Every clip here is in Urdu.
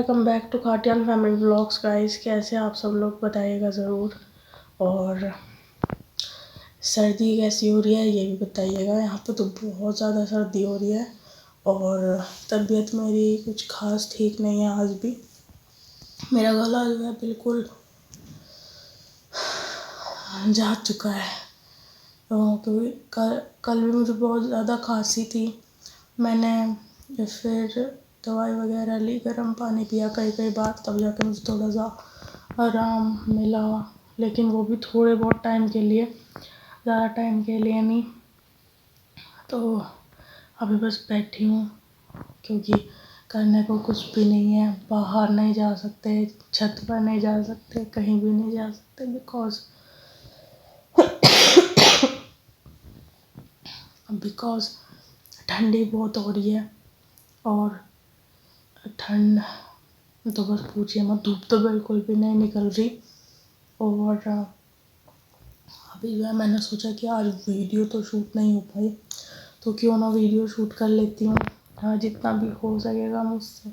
Welcome back to Khatian family vlogs guys. کیسے آپ سب لوگ بتائیے گا ضرور. اور سردی کیسی ہو رہی ہے یہ بھی بتائیے گا. یہاں پہ تو بہت زیادہ سردی ہو رہی ہے اور طبیعت میری کچھ خاص ٹھیک نہیں ہے. آج بھی میرا گلا جو ہے بالکل جا چکا ہے کیونکہ کل بھی مجھے بہت زیادہ کھانسی تھی. میں نے پھر دوائی وغیرہ لی، گرم پانی پیا کئی بار، تب جا کے مجھے تھوڑا سا آرام ملا، لیکن وہ بھی تھوڑے بہت ٹائم کے لیے، زیادہ ٹائم کے لیے نہیں. تو ابھی بس بیٹھی ہوں کیونکہ کرنے کو کچھ بھی نہیں ہے. باہر نہیں جا سکتے، چھت پر نہیں جا سکتے، کہیں بھی نہیں جا سکتے بیکاز ٹھنڈی بہت ہو رہی ہے. اور ٹھنڈ تو بس پوچھیے مت، دھوپ تو بالکل بھی نہیں نکل رہی. اور ابھی جو ہے میں نے سوچا کہ آج ویڈیو تو شوٹ نہیں ہو پائی تو کیوں نہ ویڈیو شوٹ کر لیتی ہوں. ہاں جتنا بھی ہو سکے گا مجھ سے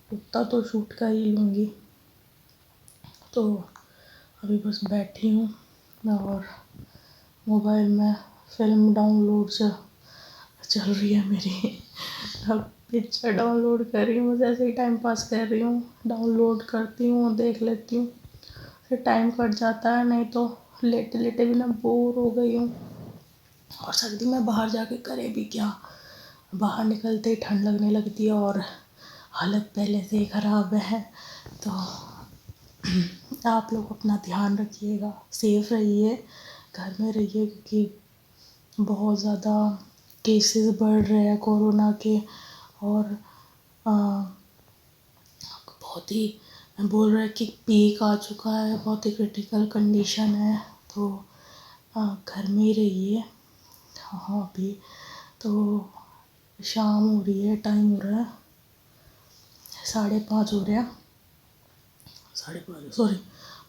اتنا تو شوٹ کر ہی لوں گی. تو ابھی بس بیٹھی ہوں اور موبائل میں فلم ڈاؤن لوڈ چل رہی ہے میری. اب پکچر ڈاؤن لوڈ کر رہی ہوں، مجھے ایسے ہی ٹائم پاس کر رہی ہوں. ڈاؤن لوڈ کرتی ہوں، دیکھ لیتی ہوں، پھر ٹائم کٹ جاتا ہے. نہیں تو لیٹے لیٹے بھی میں بور ہو گئی ہوں. اور سردی میں باہر جا کے کرے بھی کیا، باہر نکلتے ہی ٹھنڈ لگنے لگتی ہے اور حالت پہلے سے ہی خراب ہے. تو آپ لوگ اپنا دھیان رکھیے گا، سیف رہیے، گھر میں رہیے، کیونکہ بہت زیادہ کیسز بڑھ رہے ہیں کورونا کے. اور بہت ہی بول رہے کہ پیک آ چکا ہے، بہت ہی کرٹیکل کنڈیشن ہے. تو گھر میں ہی رہیے. ہاں ابھی تو شام ہو رہی ہے، ٹائم ہو رہا ہے 5:30 ہو رہے ہیں،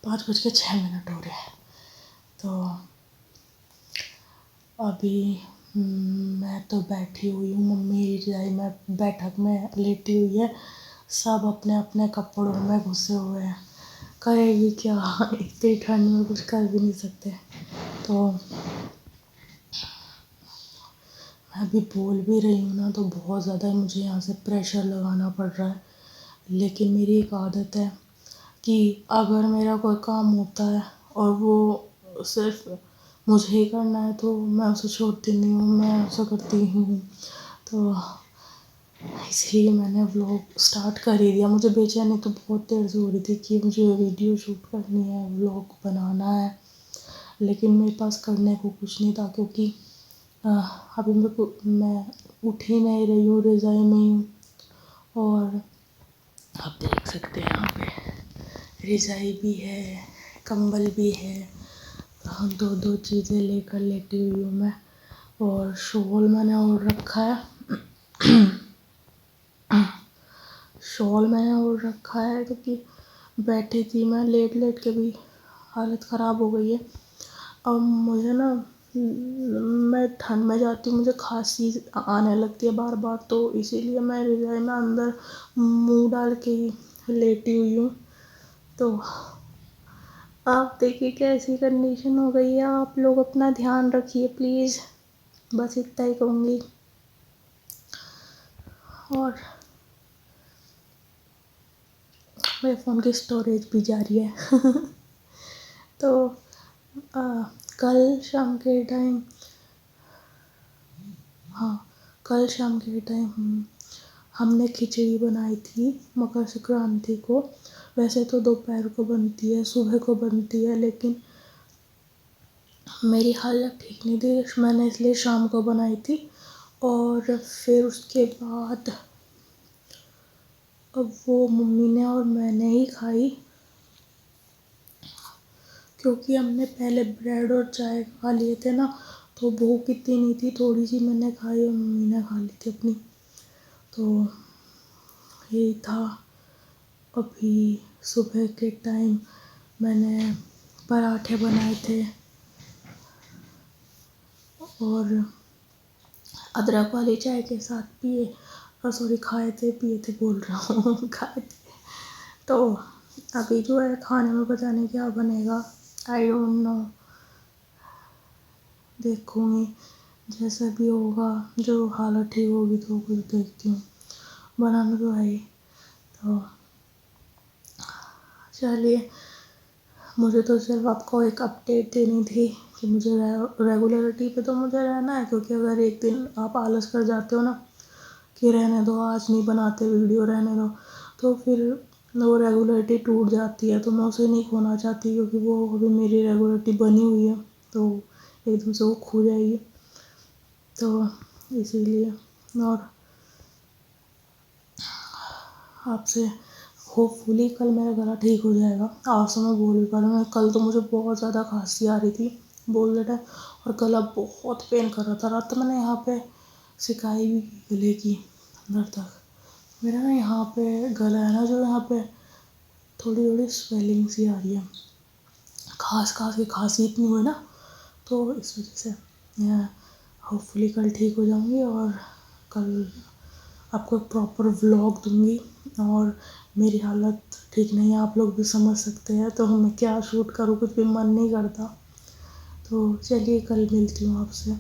5:06 ہو رہے ہیں. تو ابھی میں تو بیٹھی ہوئی ہوں، ممی رضائی میں بیٹھک میں لیٹی ہوئی ہے، سب اپنے اپنے کپڑوں میں گھسے ہوئے ہیں. کرے گی کیا، اتنی ٹھنڈ میں کچھ کر بھی نہیں سکتے. تو میں ابھی بول بھی رہی ہوں نا تو بہت زیادہ مجھے یہاں سے پریشر لگانا پڑ رہا ہے. لیکن میری ایک عادت ہے کہ اگر میرا کوئی کام ہوتا ہے اور وہ صرف مجھے ہی کرنا ہے تو میں اسے چھوڑتی نہیں ہوں، میں اسے کرتی ہوں. تو اس لیے میں نے ولاگ اسٹارٹ کر ہی دیا. مجھے بے چینی تو بہت دیر سے ہو رہی تھی کہ مجھے ویڈیو شوٹ کرنی ہے، ولاگ بنانا ہے، لیکن میرے پاس کرنے کو کچھ نہیں تھا کیونکہ ابھی میں اٹھ ہی نہیں رہی ہوں، رضائی میں ہی ہوں. اور آپ دیکھ سکتے ہیں یہاں پہ رضائی بھی ہے، کمبل بھی ہے، دو چیزیں لے کر لیٹی ہوئی ہوں میں. اور شال میں نے اوڑھ رکھا ہے، کیونکہ بیٹھی تھی میں لیٹ کے بھی حالت خراب ہو گئی ہے. اب مجھے نا، میں ٹھنڈ میں جاتی ہوں، مجھے کھانسی آنے لگتی ہے بار، تو اسی لیے میں رضائی میں اندر منہ ڈال کے ہی لیٹی ہوئی ہوں. تو آپ دیکھیے کیسی کنڈیشن ہو گئی ہے. آپ لوگ اپنا دھیان رکھیے پلیز، بس اتنا ہی کہوں گی. اور میرے فون کی اسٹوریج بھی جا رہی ہے. تو کل شام کے ٹائم ہم نے کھچڑی بنائی تھی مکر سنکرانتی کو. ویسے تو دوپہر کو بنتی ہے، صبح کو بنتی ہے، لیکن میری حالت ٹھیک نہیں تھی، میں نے اس لیے شام کو بنائی تھی. اور پھر اس کے بعد اب وہ ممی نے اور میں نے ہی کھائی، کیونکہ ہم نے پہلے بریڈ اور چائے کھا لیے تھے نا، تو بھوک اتنی نہیں تھی. تھوڑی سی میں نے کھائی اور ممی نے کھا لی تھی اپنی. تو یہی تھا. ابھی صبح کے ٹائم میں نے پراٹھے بنائے تھے اور ادرک والی چائے کے ساتھ کھائے تھے، بول رہا ہوں کھائے تھے. تو ابھی جو ہے کھانے میں پتہ نہیں کیا بنے گا، آئی ڈونٹ نو، دیکھوں گی جیسا بھی ہوگا، جو حالت ٹھیک ہوگی تو پھر دیکھتی ہوں، بنانا تو ہے ہی۔ تو چلیے، مجھے تو صرف آپ کو ایک اپڈیٹ دینی تھی کہ مجھے ریگولرٹی پہ تو مجھے رہنا ہے، کیونکہ اگر ایک دن آپ آلس کر جاتے ہو نا کہ رہنے دو آج نہیں بناتے ویڈیو، رہنے دو، تو پھر وہ ریگولرٹی ٹوٹ جاتی ہے، تو میں اسے نہیں کھونا چاہتی، کیونکہ وہ ابھی میری ریگولرٹی بنی ہوئی ہے، تو ایک دم سے وہ کھو جائے گی، تو اسی لیے۔ اور آپ سے ہوپ فلی کل میرا گلا ٹھیک ہو جائے گا، آج سے میں بول بھی پا رہی ہوں، کل تو مجھے بہت زیادہ کھانسی آ رہی تھی بولتے ٹائم، اور گلا بہت پین کر رہا تھا، رات میں نے یہاں پہ سکائی بھی کی گلے کی اندر تک، میرا نا یہاں پہ گلا ہے نا جو یہاں پہ تھوڑی تھوڑی سویلنگ سی آ رہی ہے، کھانس کے کھانسی اتنی ہوئی نا، تو اس وجہ سے میں ہوپ فلی کل ٹھیک ہو جاؤں گی، اور کل آپ کو پراپر ولاگ دوں گی، اور میری حالت ٹھیک نہیں ہے، آپ لوگ بھی سمجھ سکتے ہیں، تو میں کیا شوٹ کروں، کچھ بھی من نہیں کرتا، تو چلیے کل ملتی ہوں آپ سے،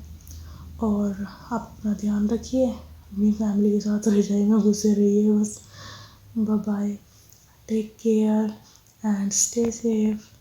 اور آپ اپنا دھیان رکھیے، اپنی فیملی کے ساتھ رجائی میں گھسے رہیے بس، bye bye, take care and stay safe.